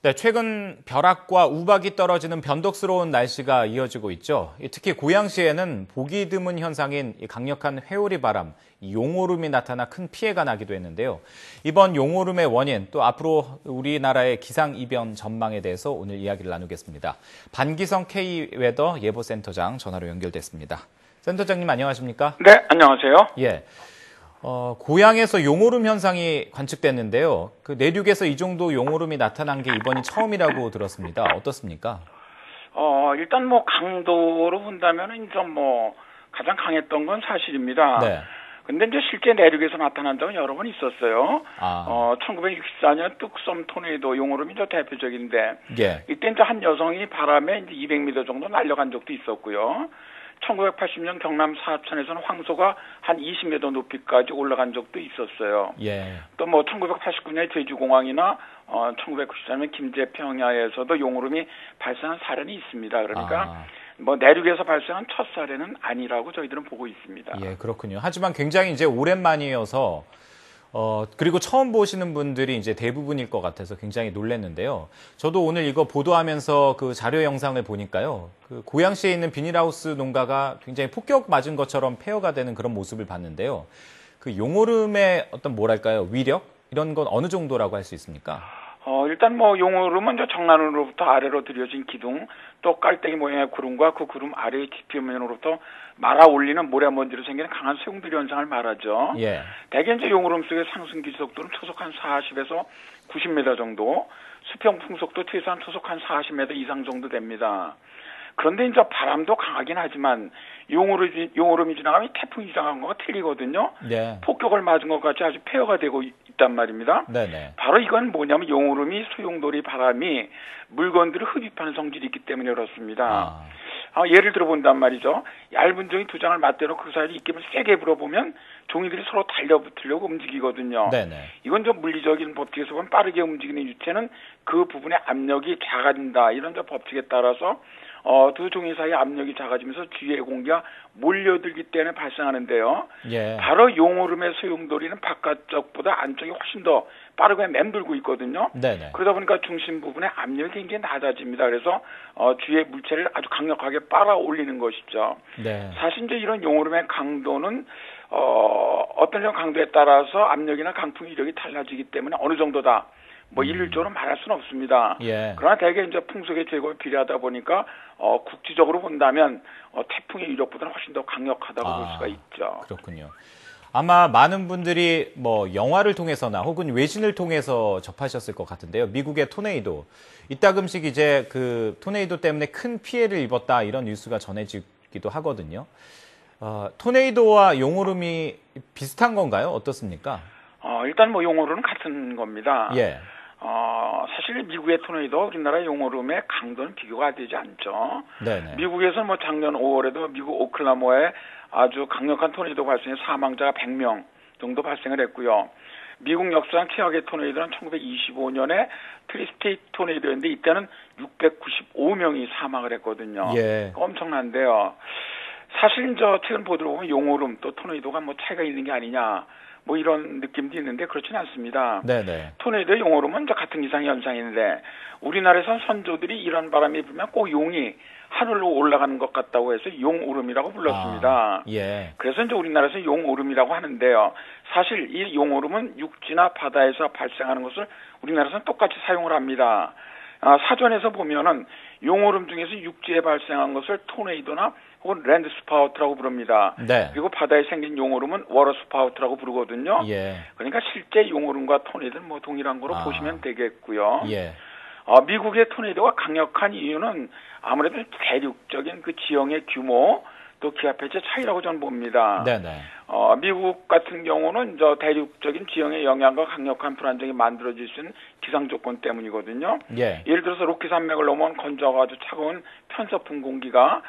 네, 최근 벼락과 우박이 떨어지는 변덕스러운 날씨가 이어지고 있죠. 특히 고양시에는 보기 드문 현상인 강력한 회오리 바람, 용오름이 나타나 큰 피해가 나기도 했는데요. 이번 용오름의 원인, 또 앞으로 우리나라의 기상이변 전망에 대해서 오늘 이야기를 나누겠습니다. 반기성 K웨더 예보센터장 전화로 연결됐습니다. 센터장님 안녕하십니까? 네, 안녕하세요. 예. 고향에서 용오름 현상이 관측됐는데요. 그 내륙에서 이 정도 용오름이 나타난 게 이번이 처음이라고 들었습니다. 어떻습니까? 일단 강도로 본다면 이제 가장 강했던 건 사실입니다. 네. 근데 이제 실제 내륙에서 나타난 적은 여러 번 있었어요. 1964년 뚝섬 토네이도 용오름이 대표적인데, 예. 이때 이제 한 여성이 바람에 이제 200m 정도 날려간 적도 있었고요. 1980년 경남 사천에서는 황소가 한 20m 높이까지 올라간 적도 있었어요. 예. 또 1989년 제주공항이나 1994년 김제평야에서도 용오름이 발생한 사례는 있습니다. 그러니까 내륙에서 발생한 첫 사례는 아니라고 저희들은 보고 있습니다. 예, 그렇군요. 하지만 굉장히 이제 오랜만이어서 그리고 처음 보시는 분들이 이제 대부분일 것 같아서 굉장히 놀랐는데요. 저도 오늘 이거 보도하면서 그 자료 영상을 보니까요. 그 고양시에 있는 비닐하우스 농가가 굉장히 폭격 맞은 것처럼 폐허가 되는 그런 모습을 봤는데요. 그 용오름의 어떤 뭐랄까요? 위력? 이런 건 어느 정도라고 할 수 있습니까? 일단 용오름은 정난으로부터 아래로 들여진 기둥, 또 깔때기 모양의 구름과 그 구름 아래의 지표면으로부터 말아 올리는 모래먼지로 생기는 강한 소용돌이 현상을 말하죠. 예. 대개 이제 용오름 속의 상승 기속도는 초속 한 40에서 90m 정도, 수평 풍속도 최소한 초속 한 40m 이상 정도 됩니다. 그런데 이제 바람도 강하긴 하지만 용오름이 지나가면 태풍이 지나간 거가 틀리거든요. 네. 폭격을 맞은 것 같이 아주 폐허가 되고 있단 말입니다. 네네. 바로 이건 뭐냐면 용오름이 소용돌이 바람이 물건들을 흡입하는 성질이 있기 때문에 그렇습니다. 예를 들어 본단 말이죠. 얇은 종이 두 장을 맞대놓고 그 사이에 입김을 세게 불어보면 종이들이 서로 달려붙으려고 움직이거든요. 네네. 이건 좀 물리적인 법칙에서 보면 빠르게 움직이는 유체는 그 부분의 압력이 작아진다. 이런 법칙에 따라서 두 종이 사이 압력이 작아지면서 주위의 공기가 몰려들기 때문에 발생하는데요. 예. 바로 용오름의 소용돌이는 바깥쪽보다 안쪽이 훨씬 더 빠르게 맴돌고 있거든요. 네네. 그러다 보니까 중심 부분의 압력이 굉장히 낮아집니다. 그래서 주위의 물체를 아주 강력하게 빨아 올리는 것이죠. 네. 사실 이제 이런 용오름의 강도는 어떤 강도에 따라서 압력이나 강풍 이력이 달라지기 때문에 어느 정도다. 일률적으로 말할 수는 없습니다. 예. 그러나 대개 이제 풍속의 제거에 비례하다 보니까 국지적으로 본다면 태풍의 위력보다는 훨씬 더 강력하다고 볼 수가 있죠. 그렇군요. 아마 많은 분들이 영화를 통해서나 혹은 외신을 통해서 접하셨을 것 같은데요. 미국의 토네이도. 이따금씩 이제 그 토네이도 때문에 큰 피해를 입었다 이런 뉴스가 전해지기도 하거든요. 토네이도와 용오름이 비슷한 건가요? 어떻습니까? 일단 용오름은 같은 겁니다. 예. 사실 미국의 토네이도 우리나라 용오름의 강도는 비교가 되지 않죠. 네네. 미국에서 작년 5월에도 미국 오클라호마에 아주 강력한 토네이도 발생해 사망자가 100명 정도 발생을 했고요. 미국 역사상 최악의 토네이도는 1925년에 트리스테이트 토네이도였는데 이때는 695명이 사망을 했거든요. 예. 엄청난데요. 사실 최근 보도를 보면 용오름 또 토네이도가 차이가 있는 게 아니냐. 이런 느낌도 있는데 그렇지는 않습니다. 네네. 토네이도 용오름은 같은 이상 현상인데 우리나라에선 선조들이 이런 바람이 불면 꼭 용이 하늘로 올라가는 것 같다고 해서 용오름이라고 불렀습니다. 예. 그래서 이제 우리나라에서 용오름이라고 하는데요. 사실 이 용오름은 육지나 바다에서 발생하는 것을 우리나라에서는 똑같이 사용을 합니다. 사전에서 보면은 용오름 중에서 육지에 발생한 것을 토네이도나 혹은 랜드 스파우트라고 부릅니다. 네. 그리고 바다에 생긴 용오름은 워터 스파우트라고 부르거든요. 예. 그러니까 실제 용오름과 토네이도는 동일한 거로 보시면 되겠고요. 예. 미국의 토네이도가 강력한 이유는 아무래도 대륙적인 그 지형의 규모 또 기압해체 차이라고 저는 봅니다. 네네. 미국 같은 경우는 대륙적인 지형의 영향과 강력한 불안정이 만들어질 수 있는 기상 조건 때문이거든요. 예. 예를 들어서 로키 산맥을 넘어온 건조하고 아주 차가운 편서풍 공기가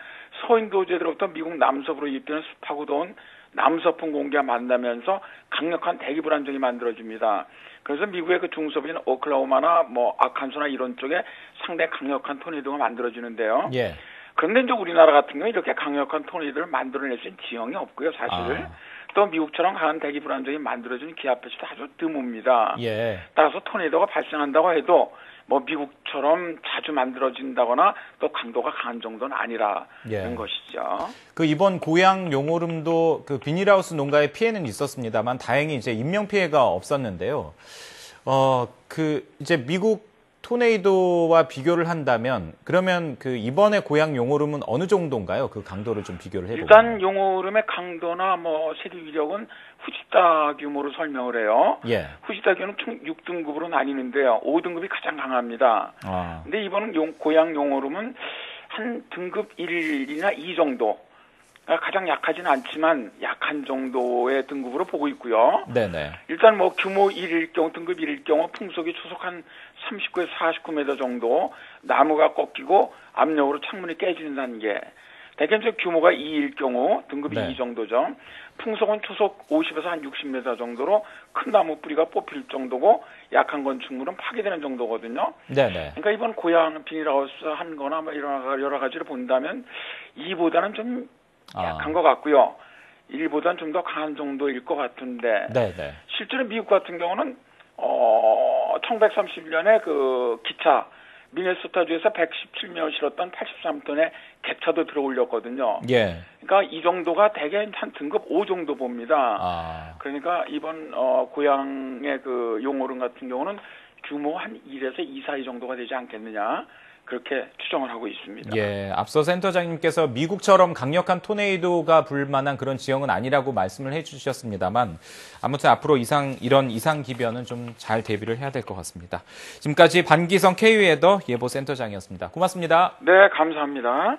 서인도제로부터 미국 남서부로 이입되는 습하고 더운 남서풍 공기가 만나면서 강력한 대기 불안정이 만들어집니다. 그래서 미국의 그 중서부인 오클라호마나 아칸소나 이런 쪽에 상당히 강력한 토네이도가 만들어지는데요. 예. 그런데 이제 우리나라 같은 경우 이렇게 강력한 토네이도를 만들어낼 수 있는 지형이 없고요, 사실. 또 미국처럼 강한 대기 불안정이 만들어지는 기압표시도 아주 드뭅니다. 예. 따라서 토네이도가 발생한다고 해도 뭐 미국처럼 자주 만들어진다거나 또 강도가 강한 정도는 아니라는 것이죠. 그 이번 고양 용오름도 그 비닐하우스 농가에 피해는 있었습니다만 다행히 이제 인명 피해가 없었는데요. 이제 미국 토네이도와 비교를 한다면 그러면 그 이번에 고양 용오름은 어느 정도인가요? 그 강도를 좀 비교를 해보면. 일단 용오름의 강도나 뭐 세계 위력은 후지타 규모로 설명을 해요. 예. 후지타 규모는 총 6등급으로 나뉘는데요. 5등급이 가장 강합니다. 근데 이번은 고양 용오름은 한 등급 1이나 2 정도. 가장 약하지는 않지만 약한 정도의 등급으로 보고 있고요. 네네. 일단 뭐 규모 1일 경우, 등급 1일 경우 풍속이 초속 한 39에서 49m 정도, 나무가 꺾이고 압력으로 창문이 깨지는 단계. 대개 이제 규모가 2일 경우, 등급이 2 정도죠. 풍속은 초속 50에서 한 60m 정도로 큰 나무 뿌리가 뽑힐 정도고 약한 건축물은 파괴되는 정도거든요. 네네. 그러니까 이번 고양 비닐하우스 한 거나 뭐 여러 가지를 본다면 2보다는 좀 약한 것 같고요. 1보다는 좀 더 강한 정도일 것 같은데. 네네. 실제로 미국 같은 경우는 1931년에 그 기차 미네소타주에서 117명을 실었던 83톤의 객차도 들어올렸거든요. 예. 그러니까 이 정도가 대개 한 등급 5 정도 봅니다. 그러니까 이번 고양의 그 용오름 같은 경우는 규모 한 1에서 2, 4위 정도가 되지 않겠느냐. 그렇게 추정을 하고 있습니다. 예, 앞서 센터장님께서 미국처럼 강력한 토네이도가 불 만한 그런 지형은 아니라고 말씀을 해주셨습니다만 아무튼 앞으로 이런 이상 기변은 좀 잘 대비를 해야 될 것 같습니다. 지금까지 반기성 K웨더 예보센터장이었습니다. 고맙습니다. 네, 감사합니다.